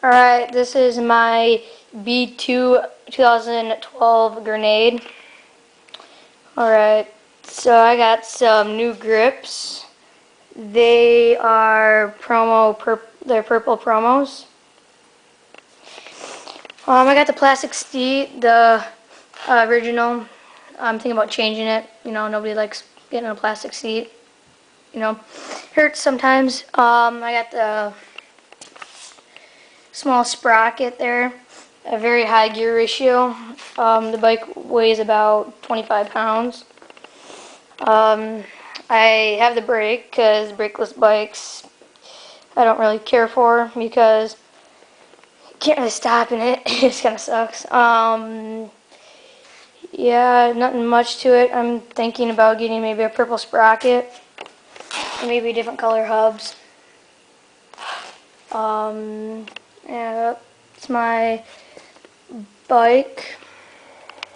Alright, this is my B2 2012 grenade. Alright, so I got some new grips. They are they're purple promos. I got the plastic seat, the original. I'm thinking about changing it. You know, nobody likes getting a plastic seat. You know, hurts sometimes. I got the small sprocket there, a very high gear ratio. The bike weighs about 25 pounds. I have the brake because brakeless bikes I don't really care for because you can't really stop in it. It just kind of sucks. Yeah, nothing much to it. I'm thinking about getting maybe a purple sprocket and maybe different color hubs. Yeah, that's my bike.